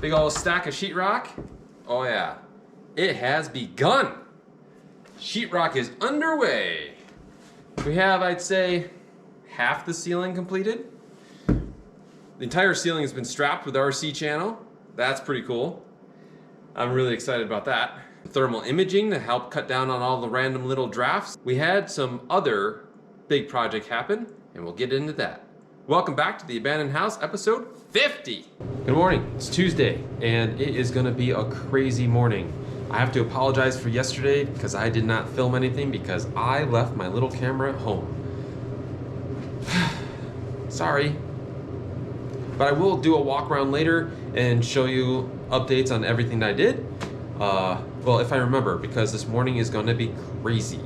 Big old stack of sheetrock. Oh yeah, it has begun. Sheetrock is underway. We have, I'd say, half the ceiling completed. The entire ceiling has been strapped with RC channel. That's pretty cool. I'm really excited about that. Thermal imaging to help cut down on all the random little drafts. We had some other big project happen, and we'll get into that. Welcome back to the Abandoned House, episode 50. Good morning, it's Tuesday, and it is gonna be a crazy morning. I have to apologize for yesterday because I did not film anything because I left my little camera at home. Sorry. But I will do a walk around later and show you updates on everything that I did. Well, if I remember, because this morning is gonna be crazy.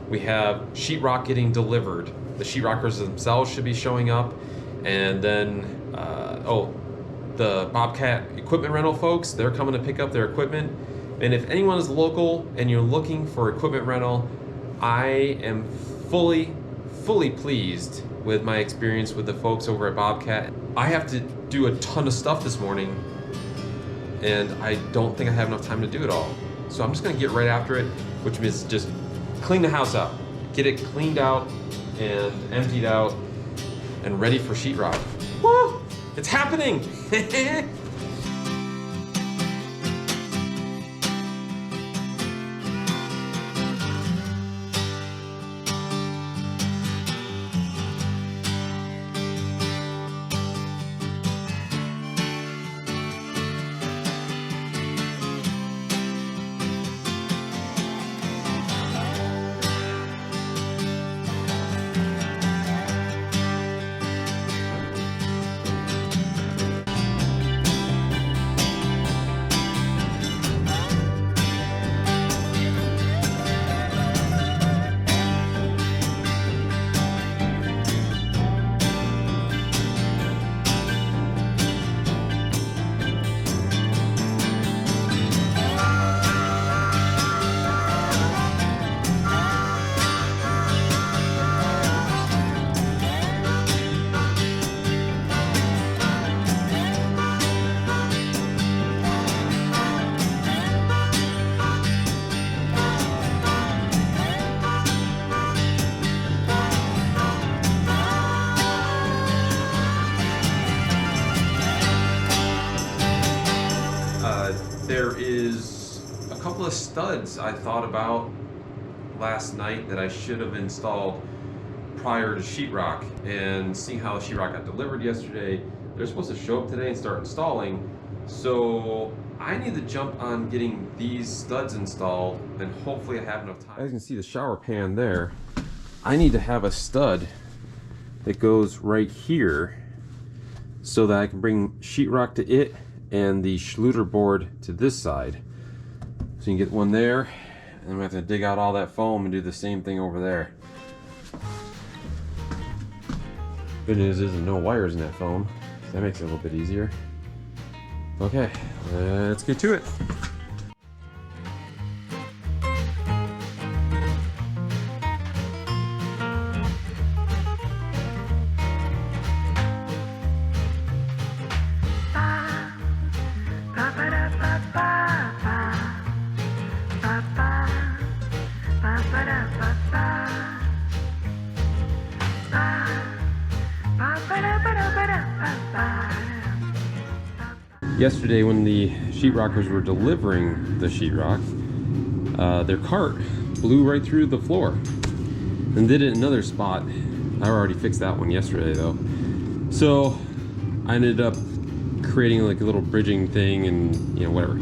We have sheetrock getting delivered. The sheetrockers themselves should be showing up. And then, the Bobcat equipment rental folks, they're coming to pick up their equipment. And if anyone is local and you're looking for equipment rental, I am fully pleased with my experience with the folks over at Bobcat. I have to do a ton of stuff this morning, and I don't think I have enough time to do it all. So I'm just gonna get right after it, which means just clean the house out, get it cleaned out and emptied out and ready for sheetrock. Woo! It's happening! There is a couple of studs I thought about last night that I should have installed prior to sheetrock, and seeing how the sheetrock got delivered yesterday, they're supposed to show up today and start installing. So I need to jump on getting these studs installed, and hopefully I have enough time. As you can see the shower pan there, I need to have a stud that goes right here so that I can bring sheetrock to it and the Schluter board to this side. So you can get one there, and then we have to dig out all that foam and do the same thing over there. Good news is there's no wires in that foam. That makes it a little bit easier. Okay, let's get to it. Yesterday when the sheetrockers were delivering the sheetrock, their cart blew right through the floor and did it in another spot. I already fixed that one yesterday though. So I ended up creating like a little bridging thing and whatever.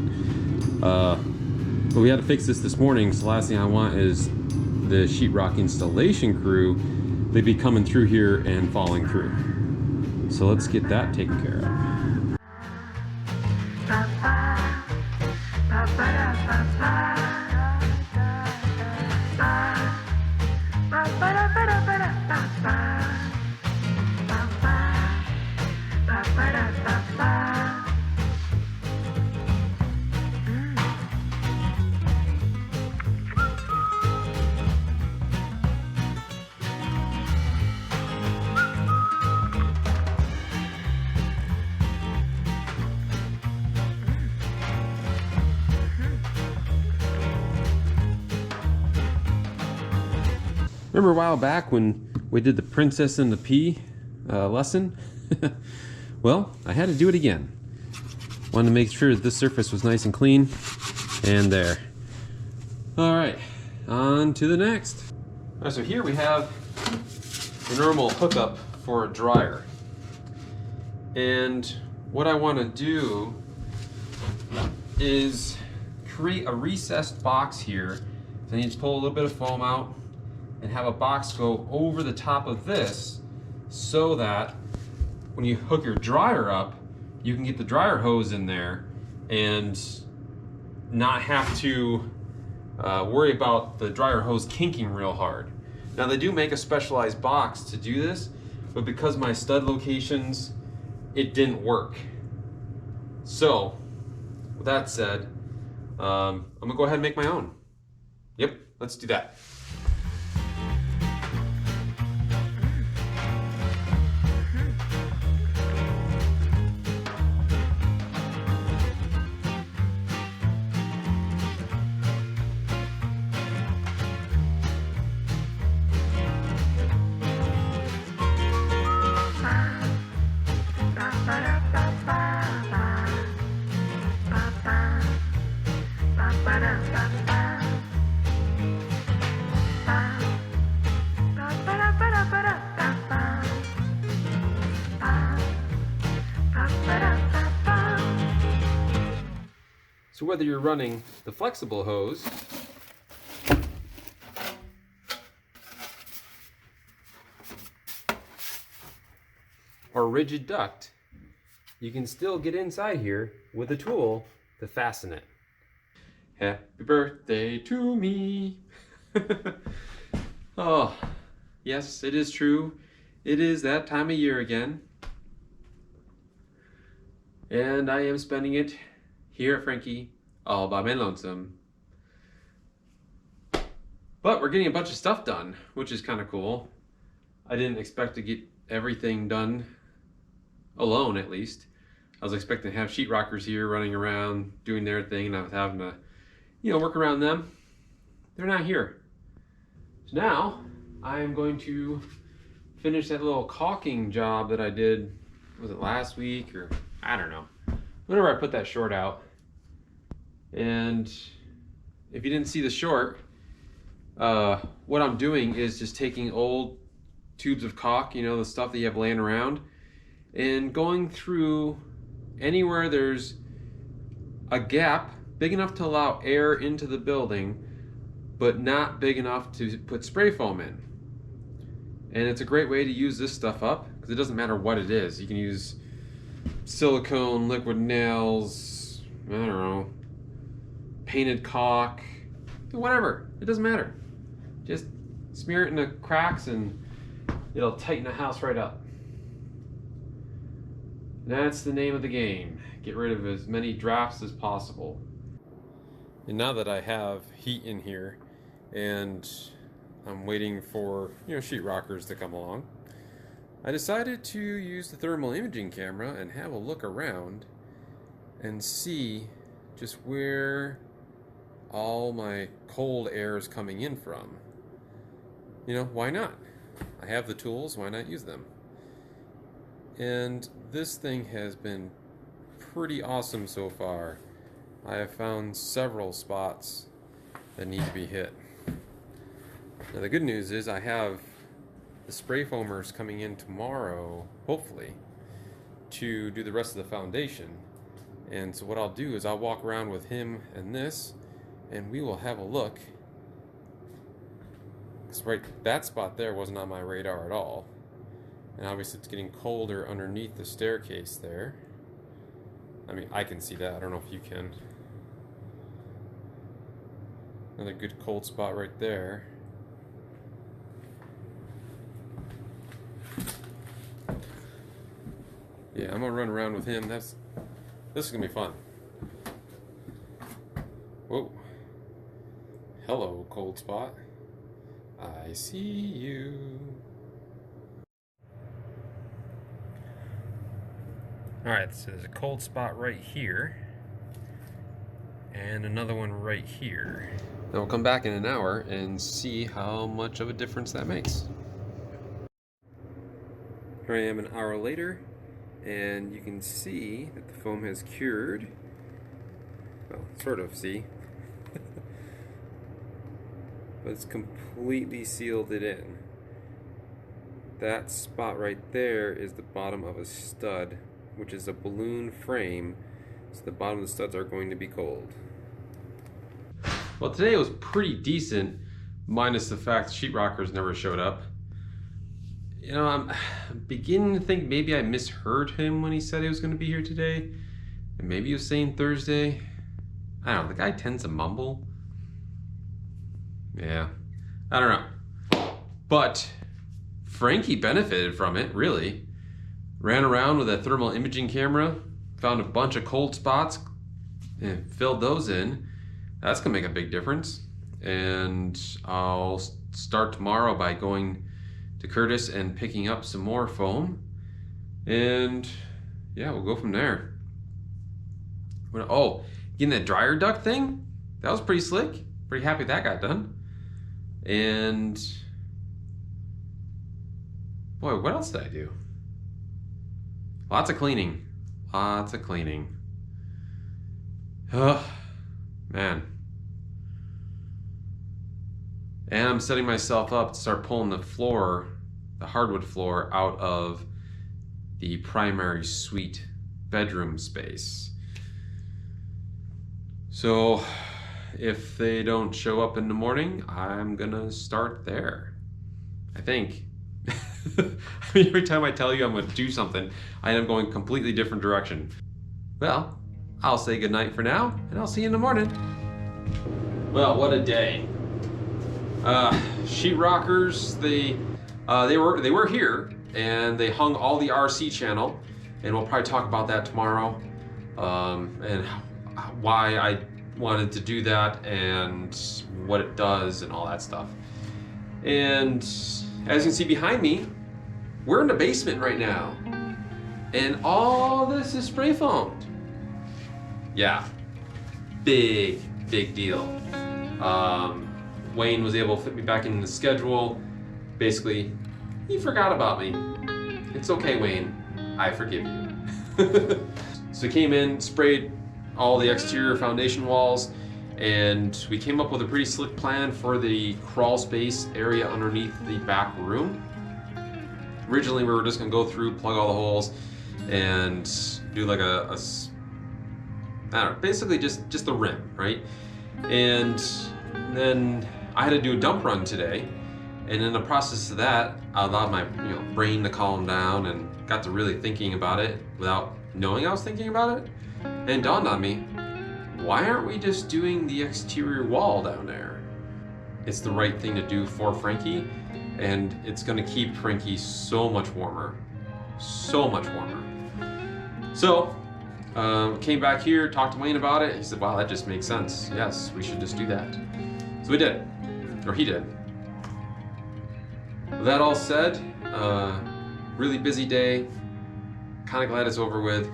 But we had to fix this morning, so the last thing I want is the sheetrock installation crew, they'd be coming through here and falling through. So let's get that taken care of. Remember a while back when we did the Princess and the Pea lesson? Well, I had to do it again. Wanted to make sure that this surface was nice and clean. And there. Alright, on to the next. Alright, so here we have the normal hookup for a dryer. And what I want to do is create a recessed box here. So I need to pull a little bit of foam out and have a box go over the top of this so that when you hook your dryer up, you can get the dryer hose in there and not have to worry about the dryer hose kinking real hard. Now they do make a specialized box to do this, but because my stud locations, it didn't work. So, with that said, I'm gonna go ahead and make my own. Yep, let's do that. So whether you're running the flexible hose or rigid duct, you can still get inside here with a tool to fasten it. Happy birthday to me. Oh, yes, it is true. It is that time of year again. And I am spending it here at Frankie, all by my lonesome. But we're getting a bunch of stuff done, which is kind of cool. I didn't expect to get everything done alone, at least. I was expecting to have sheetrockers here running around doing their thing, and I was having to, work around them. They're not here. So now I am going to finish that little caulking job that I did, was it last week or I don't know. Whenever I put that short out. And if you didn't see the short, what I'm doing is just taking old tubes of caulk, the stuff that you have laying around, and going through anywhere there's a gap big enough to allow air into the building, but not big enough to put spray foam in. And it's a great way to use this stuff up, because it doesn't matter what it is. You can use silicone, liquid nails, I don't know, painted caulk, whatever, it doesn't matter. Just smear it in the cracks and it'll tighten the house right up. That's the name of the game. Get rid of as many drafts as possible. And now that I have heat in here and I'm waiting for, sheetrockers to come along, I decided to use the thermal imaging camera and have a look around and see just where all my cold air is coming in from. Why not? I have the tools, why not use them? And this thing has been pretty awesome so far. I have found several spots that need to be hit. Now the good news is I have the spray foamers coming in tomorrow, hopefully, to do the rest of the foundation. And so what I'll do is I'll walk around with him and this, and we will have a look. Because that spot there wasn't on my radar at all. And obviously it's getting colder underneath the staircase there. I mean, I can see that. I don't know if you can. Another good cold spot right there. Yeah, I'm gonna run around with him. This is gonna be fun. Whoa. Hello, cold spot. I see you. Alright, so there's a cold spot right here. and another one right here. Then we'll come back in an hour and see how much of a difference that makes. Here I am an hour later, and you can see that the foam has cured. Well, sort of, see? But it's completely sealed it in. That spot right there is the bottom of a stud, which is a balloon frame, so the bottom of the studs are going to be cold. Well, today was pretty decent, minus the fact Sheetrockers never showed up. You know, I'm beginning to think maybe I misheard him when he said he was going to be here today, and maybe he was saying Thursday. I don't know, the guy tends to mumble. Yeah, I don't know. But Frankie benefited from it, really. Ran around with a thermal imaging camera, found a bunch of cold spots, and filled those in. That's gonna make a big difference. And I'll start tomorrow by going to Curtis and picking up some more foam. And yeah, we'll go from there. Oh, getting that dryer duct thing, that was pretty slick. Pretty happy that got done. And boy, what else did I do? Lots of cleaning. Lots of cleaning. Oh, man. And I'm setting myself up to start pulling the floor, the hardwood floor, out of the primary suite bedroom space. So if they don't show up in the morning, I'm gonna start there, I think. I mean, every time I tell you I'm gonna do something, I end up going a completely different direction. Well, I'll say goodnight for now, and I'll see you in the morning. Well, what a day. Sheetrockers, they were here, and they hung all the RC channel, and we'll probably talk about that tomorrow, and why I wanted to do that, and what it does, and all that stuff. And as you can see behind me, we're in the basement right now, and all this is spray foamed. Yeah, big deal. Wayne was able to fit me back in the schedule. Basically, he forgot about me. It's okay, Wayne, I forgive you. So he came in, sprayed all the exterior foundation walls, and we came up with a pretty slick plan for the crawl space area underneath the back room. Originally, we were just gonna go through, plug all the holes, and do like I don't know, basically just the rim, right? And then I had to do a dump run today, and in the process of that, I allowed my brain to calm down and got to really thinking about it without knowing I was thinking about it. And it dawned on me, why aren't we just doing the exterior wall down there? It's the right thing to do for Frankie, and it's gonna keep Frankie so much warmer. So much warmer. So, came back here, talked to Wayne about it. He said, wow, that just makes sense. Yes, we should just do that. So we did, or he did. With that all said, really busy day. Kind of glad it's over with.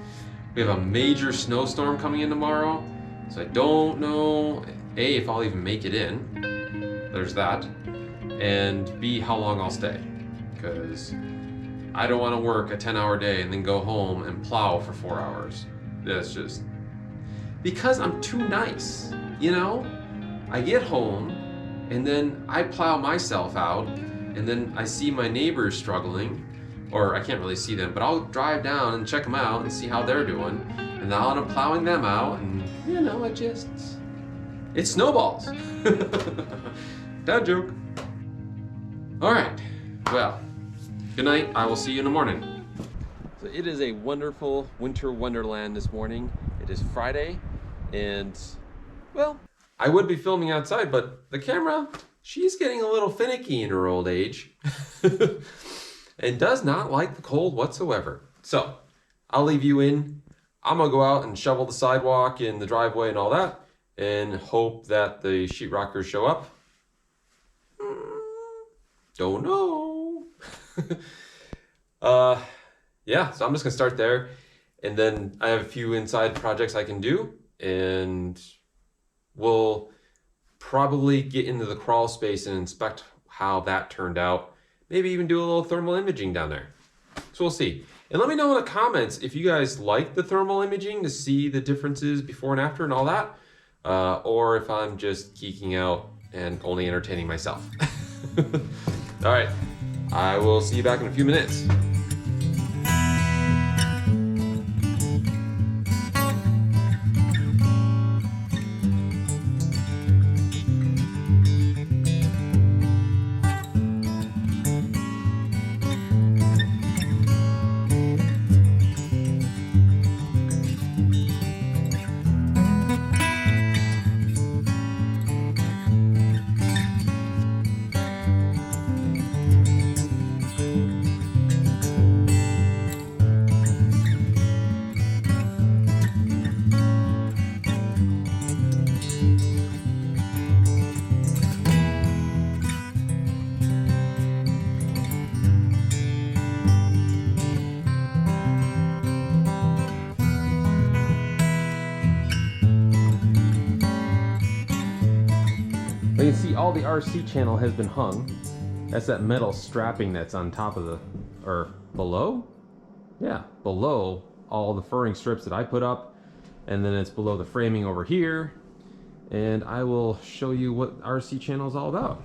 We have a major snowstorm coming in tomorrow, so I don't know, A, if I'll even make it in. There's that. And B, how long I'll stay. Because I don't want to work a 10-hour day and then go home and plow for 4 hours. That's just... because I'm too nice, you know? I get home, and then I plow myself out, and then I see my neighbors struggling, or I can't really see them, but I'll drive down and check them out and see how they're doing, and now I'm plowing them out, and you know, it snowballs. Dad joke. All right, well, good night. I will see you in the morning. So it is a wonderful winter wonderland this morning. It is Friday, and well, I would be filming outside, but the camera, she's getting a little finicky in her old age and does not like the cold whatsoever. So I'll leave you in. I'm gonna go out and shovel the sidewalk and the driveway and all that, and hope that the sheetrockers show up. Don't know. Yeah, so I'm just gonna start there, and then I have a few inside projects I can do, and we'll probably get into the crawl space and inspect how that turned out. Maybe even do a little thermal imaging down there. So we'll see. And let me know in the comments if you guys like the thermal imaging to see the differences before and after and all that, or if I'm just geeking out and only entertaining myself. All right, I will see you back in a few minutes. You can see all the RC channel has been hung. That's that metal strapping that's on top of the, or below? Yeah, below all the furring strips that I put up. And then it's below the framing over here. And I will show you what RC channel is all about.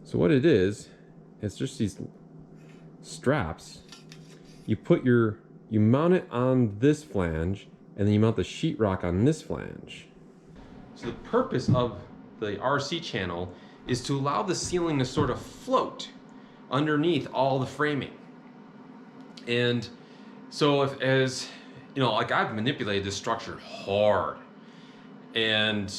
So what it is, it's just these straps. You mount it on this flange, and then you mount the sheetrock on this flange. So the purpose of the RC channel is to allow the ceiling to sort of float underneath all the framing. And so if, as you know, like I've manipulated this structure hard, and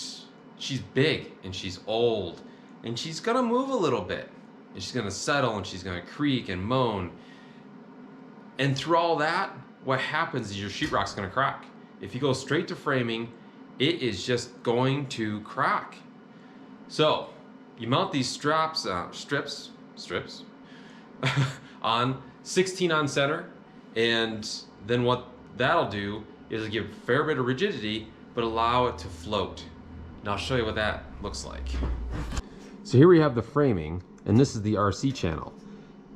she's big and she's old and she's gonna move a little bit and she's gonna settle and she's gonna creak and moan. And through all that, what happens is your sheetrock's gonna crack. If you go straight to framing, it is just going to crack. So you mount these strips on 16 on center, and then what that'll do is give a fair bit of rigidity, but allow it to float. And I'll show you what that looks like. So here we have the framing, and this is the RC channel.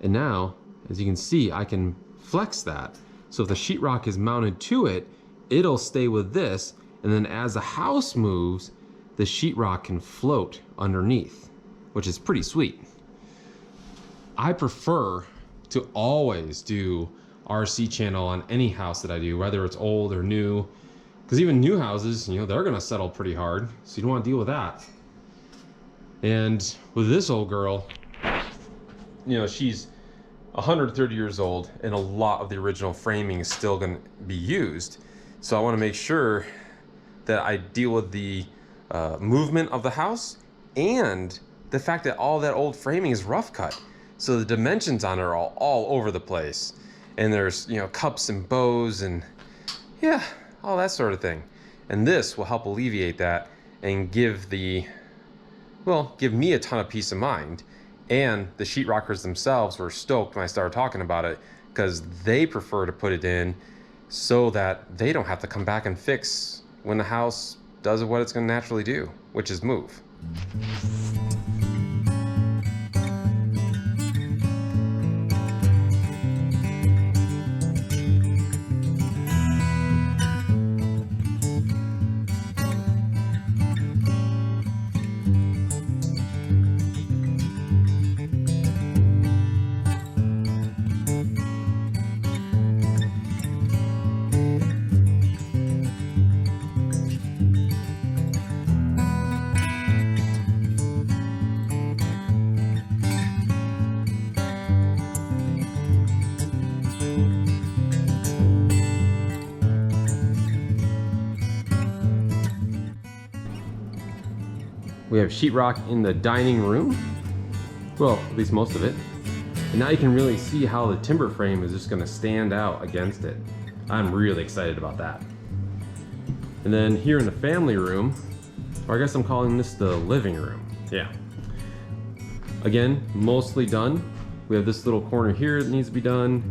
And now, as you can see, I can flex that. So if the sheetrock is mounted to it, it'll stay with this, and then as the house moves, the sheetrock can float underneath, which is pretty sweet. I prefer to always do RC channel on any house that I do, whether it's old or new, because even new houses, you know, they're gonna settle pretty hard, so you don't want to deal with that. And with this old girl, you know, she's 130 years old, and a lot of the original framing is still going to be used. So I want to make sure that I deal with the movement of the house and the fact that all that old framing is rough cut. So the dimensions on it are all over the place. And there's, you know, cups and bows and yeah, all that sort of thing. And this will help alleviate that and give me a ton of peace of mind. And the sheetrockers themselves were stoked when I started talking about it, because they prefer to put it in so that they don't have to come back and fix when the house does what it's going to naturally do, which is move. We have sheetrock in the dining room. Well, at least most of it. And now you can really see how the timber frame is just gonna stand out against it. I'm really excited about that. And then here in the family room, or I guess I'm calling this the living room. Yeah. Again, mostly done. We have this little corner here that needs to be done.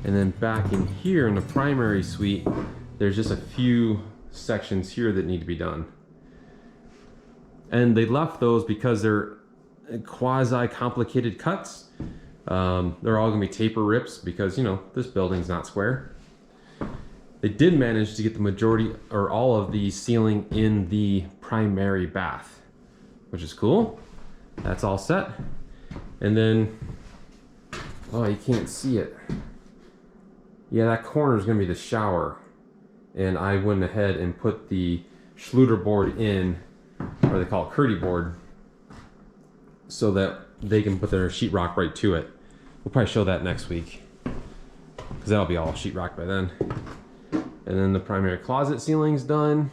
And then back in here in the primary suite, there's just a few sections here that need to be done. And they left those because they're quasi-complicated cuts. They're all gonna be taper rips because, you know, this building's not square. They did manage to get the majority or all of the ceiling in the primary bath, which is cool. That's all set. And then, oh, you can't see it. Yeah, that corner is gonna be the shower. And I went ahead and put the Schluter board in, or they call it Kerdi board, so that they can put their sheetrock right to it. We'll probably show that next week, because that'll be all sheetrock by then. And then the primary closet ceiling's done.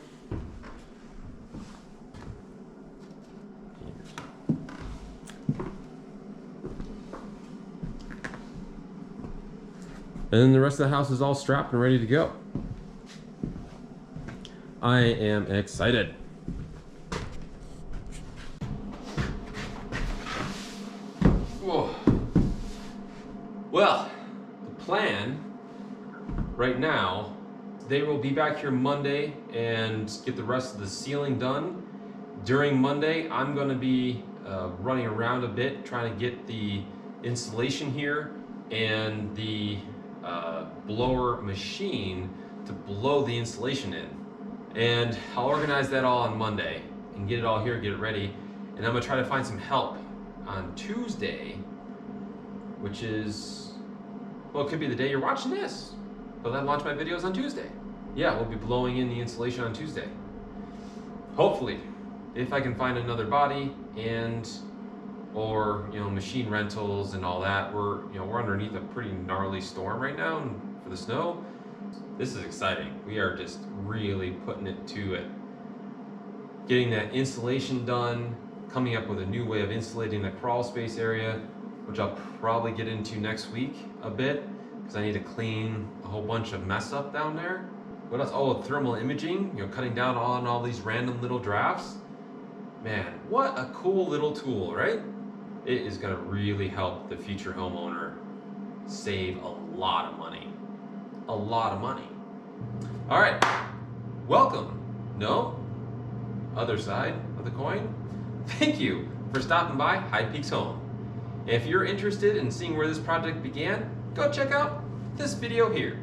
And then the rest of the house is all strapped and ready to go. I am excited. Whoa. Well, the plan right now, they will be back here Monday and get the rest of the ceiling done. During Monday, I'm gonna be running around a bit, trying to get the insulation here and the blower machine to blow the insulation in. And I'll organize that all on Monday and get it all here, get it ready. And I'm gonna try to find some help on Tuesday, which is, well, it could be the day you're watching this, but I launch my videos on Tuesday. Yeah, we'll be blowing in the insulation on Tuesday. Hopefully, if I can find another body and, or, you know, machine rentals and all that. We're underneath a pretty gnarly storm right now for the snow. This is exciting. We are just really putting it to it. Getting that insulation done, coming up with a new way of insulating the crawl space area, which I'll probably get into next week a bit, because I need to clean a whole bunch of mess up down there. What else? Oh, thermal imaging, you know, cutting down on all these random little drafts. Man, what a cool little tool, right? It is gonna really help the future homeowner save a lot of money. A lot of money. All right, welcome. No? Other side of the coin. Thank you for stopping by High Peaks Home. If you're interested in seeing where this project began, go check out this video here.